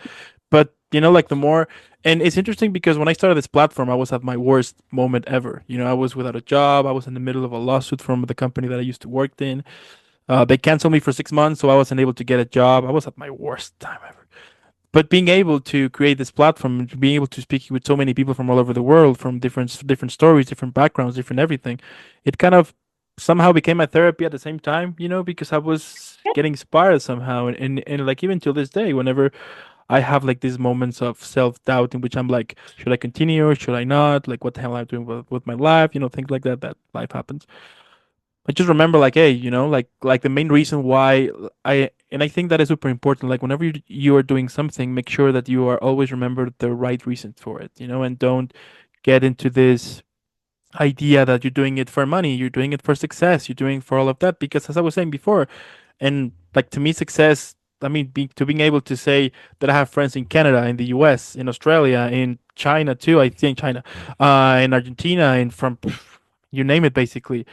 But like the more, and it's interesting because when I started this platform, I was at my worst moment ever. I was without a job. I was in the middle of a lawsuit from the company that I used to work in. They canceled me for 6 months, so I wasn't able to get a job. I was at my worst time ever. But being able to create this platform, and being able to speak with so many people from all over the world, from different stories, different backgrounds, different everything, it kind of somehow became my therapy at the same time. Because I was getting inspired somehow, and like even till this day, whenever I have like these moments of self doubt in which I'm like, should I continue? Should I not? Like, what the hell am I doing with my life? Things like that. That life happens. I just remember like, hey, like the main reason why I think that is super important. Like whenever you are doing something, make sure that you are always remember the right reason for it. And don't get into this idea that you're doing it for money, you're doing it for success, you're doing it for all of that. Because as I was saying before, and like to me, success, I mean, being able to say that I have friends in Canada, in the US, in Australia, in China too, I think China, in Argentina, and from you name it, basically.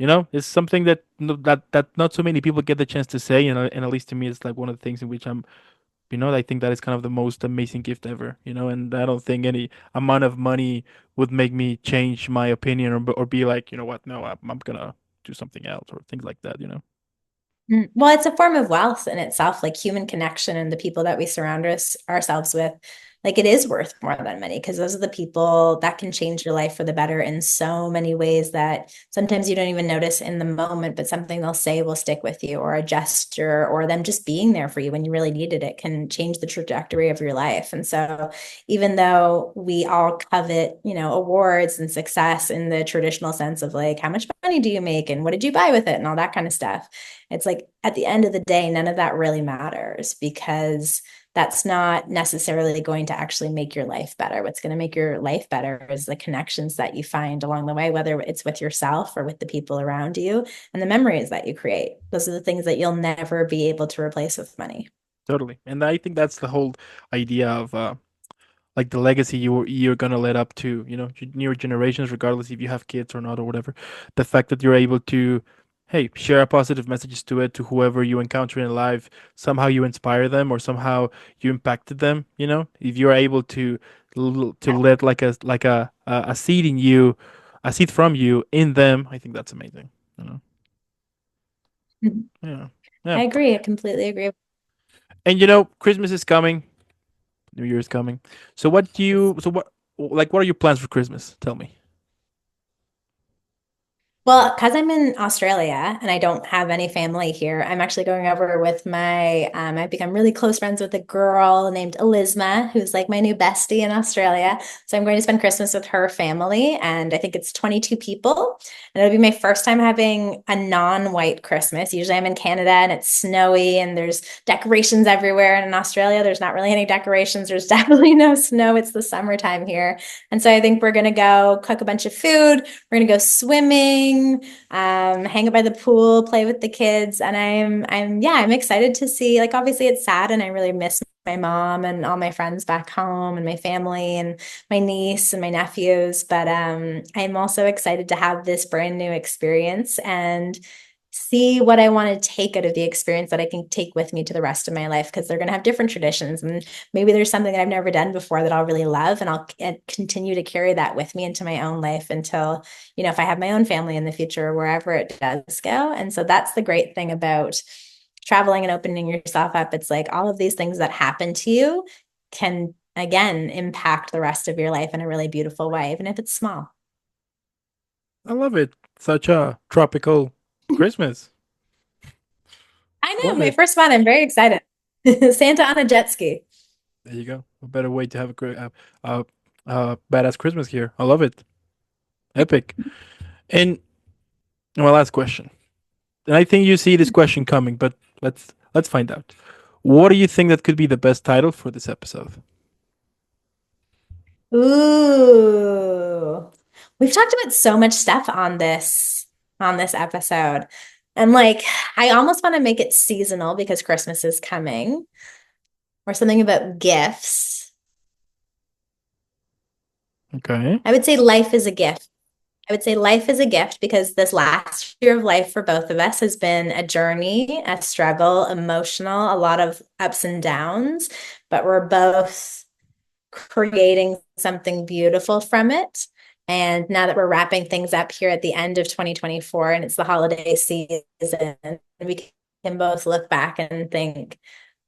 It's something that that not so many people get the chance to say, and at least to me, it's like one of the things in which I think that is kind of the most amazing gift ever. And I don't think any amount of money would make me change my opinion, or be like, you know what, no, I'm gonna do something else, or things like that. Well, it's a form of wealth in itself, like human connection and the people that we surround ourselves with. like it is worth more than money because those are the people that can change your life for the better in so many ways that sometimes you don't even notice in the moment, but something they'll say will stick with you, or a gesture, or them just being there for you when you really needed it can change the trajectory of your life. And so even though we all covet, awards and success in the traditional sense of like, how much money do you make and what did you buy with it and all that kind of stuff, it's like at the end of the day, none of that really matters because that's not necessarily going to actually make your life better. What's going to make your life better is the connections that you find along the way, whether it's with yourself or with the people around you, and the memories that you create. Those are the things that you'll never be able to replace with money. Totally. And I think that's the whole idea of like the legacy you're gonna let up to, newer generations, regardless if you have kids or not or whatever. The fact that you're able to, hey, share a positive messages to it to whoever you encounter in life. Somehow you inspire them or somehow you impacted them. If you're able to let like a seed in you, a seed from you in them, I think that's amazing. You know. Yeah. Yeah. I agree. I completely agree. And Christmas is coming. New Year is coming. What are your plans for Christmas? Tell me. Well, because I'm in Australia and I don't have any family here, I'm actually going over with I've become really close friends with a girl named Elizma, who's like my new bestie in Australia. So I'm going to spend Christmas with her family, and I think it's 22 people. And it'll be my first time having a non-white Christmas. Usually I'm in Canada and it's snowy and there's decorations everywhere. And in Australia, there's not really any decorations. There's definitely no snow. It's the summertime here. And so I think we're going to go cook a bunch of food. We're gonna go swimming, hang out by the pool, play with the kids, and I'm excited to see. Like, obviously, it's sad, and I really miss my mom and all my friends back home, and my family, and my niece and my nephews. But I'm also excited to have this brand new experience and see what I want to take out of the experience that I can take with me to the rest of my life because they're going to have different traditions, and maybe there's something that I've never done before that I'll really love, and I'll continue to carry that with me into my own life until, if I have my own family in the future or wherever it does go. And so that's the great thing about traveling and opening yourself up. It's like all of these things that happen to you can again impact the rest of your life in a really beautiful way, even if it's small. I love it. Such a tropical Christmas. I know, Love my it. first one. I'm very excited. Santa on a jet ski. There you go. A better way to have a great, badass Christmas here. I love it. Epic. And my last question. And I think you see this question coming, but let's find out. What do you think that could be the best title for this episode? Ooh. We've talked about so much stuff on this episode. And like I almost want to make it seasonal because Christmas is coming, or something about gifts. Okay. I would say life is a gift. I would say life is a gift because this last year of life for both of us has been a journey, a struggle, emotional, a lot of ups and downs, but we're both creating something beautiful from it. And now that we're wrapping things up here at the end of 2024 and it's the holiday season, we can both look back and think,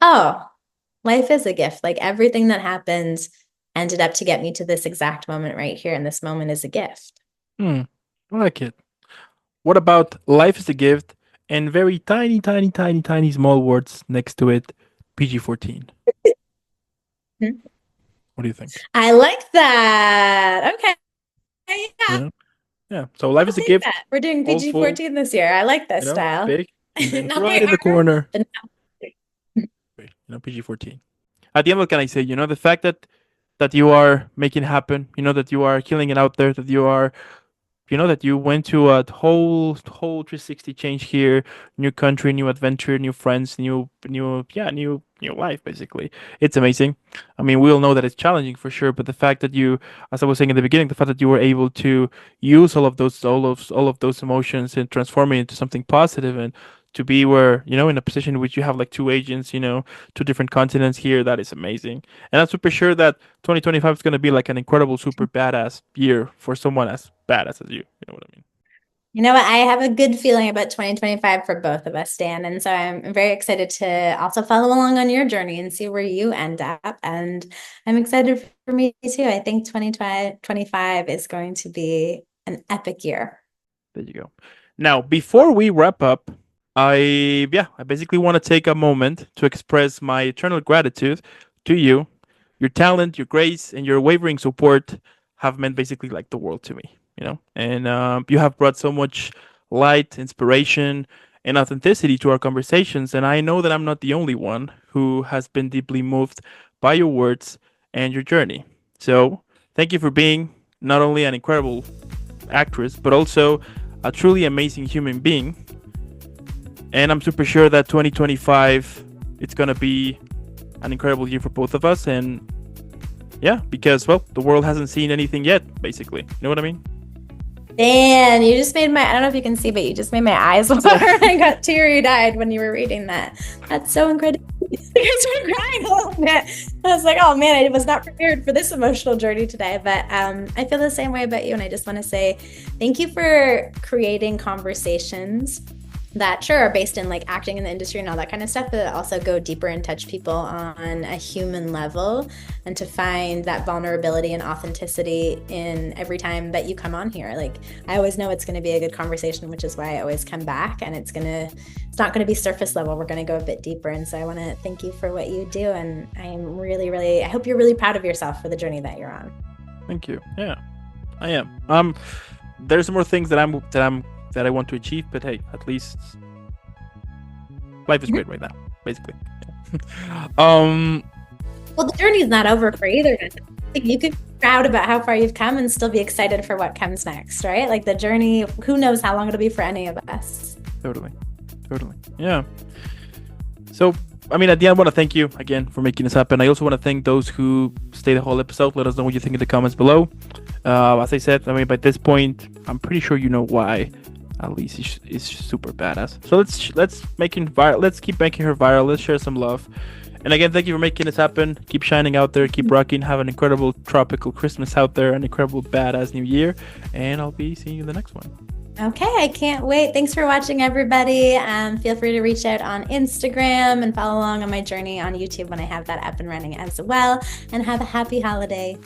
oh, life is a gift. Like everything that happened ended up to get me to this exact moment right here. And this moment is a gift. Hmm. I like it. What about life is a gift and very tiny, tiny, tiny, tiny small words next to it? PG-14. What do you think? I like that. Okay. Yeah, Yeah. Yeah. So life I'll is a take gift, that. We're doing all full, PG-14 this year. I like this style. big, and then Not right by in the R, corner, but PG-14. At the end, what can I say? The fact that you are making it happen, that you are killing it out there, that you are that you went to a whole 360 change here, new country, new adventure, new friends, new life basically. It's amazing. I mean, we all know that it's challenging for sure, but the fact that you, as I was saying in the beginning, the fact that you were able to use all of those emotions and transform it into something positive and to be where, in a position in which you have like two agents, two different continents here, that is amazing. And I'm super sure that 2025 is going to be like an incredible, super badass year for someone as badass as you. You know what I mean? You know what? I have a good feeling about 2025 for both of us, Dan. And so I'm very excited to also follow along on your journey and see where you end up. And I'm excited for me too. I think 2025 is going to be an epic year. There you go. Now, before we wrap up, I basically want to take a moment to express my eternal gratitude to you. Your talent, your grace, and your wavering support have meant basically like the world to me, you know. And you have brought so much light, inspiration, and authenticity to our conversations. And I know that I'm not the only one who has been deeply moved by your words and your journey. So, thank you for being not only an incredible actress, but also a truly amazing human being. And I'm super sure that 2025 it's gonna be an incredible year for both of us. And yeah, because well, the world hasn't seen anything yet, basically. You know what I mean? Dan, you just made my, I don't know if you can see, but you just made my eyes water. I got teary-eyed when you were reading that. That's so incredible. I started crying a little bit. I was like, oh man, I was not prepared for this emotional journey today. But I feel the same way about you. And I just want to say thank you for creating conversations that sure are based in like acting in the industry and all that kind of stuff, but also go deeper and touch people on a human level, and to find that vulnerability and authenticity in every time that you come on here. Like I always know it's going to be a good conversation, which is why I always come back, and it's not going to be surface level. We're going to go a bit deeper. And so I want to thank you for what you do. And I'm really, I hope you're really proud of yourself for the journey that you're on. Thank you. Yeah, I am. There's more things that I want to achieve, but hey, at least life is great right now, basically. Well, the journey's not over for either. Like, you could be proud about how far you've come and still be excited for what comes next, right? Like the journey, who knows how long it'll be for any of us. Totally. Yeah. So, I mean, at the end, I want to thank you again for making this happen. I also want to thank those who stayed the whole episode. Let us know what you think in the comments below. As I said, I mean, by this point, I'm pretty sure you know why Alys is super badass. So let's keep making her viral. Let's share some love. And again, thank you for making this happen. Keep shining out there. Keep rocking. Have an incredible tropical Christmas out there. An incredible badass New Year. And I'll be seeing you in the next one. Okay, I can't wait. Thanks for watching, everybody. Feel free to reach out on Instagram and follow along on my journey on YouTube when I have that up and running as well. And have a happy holiday.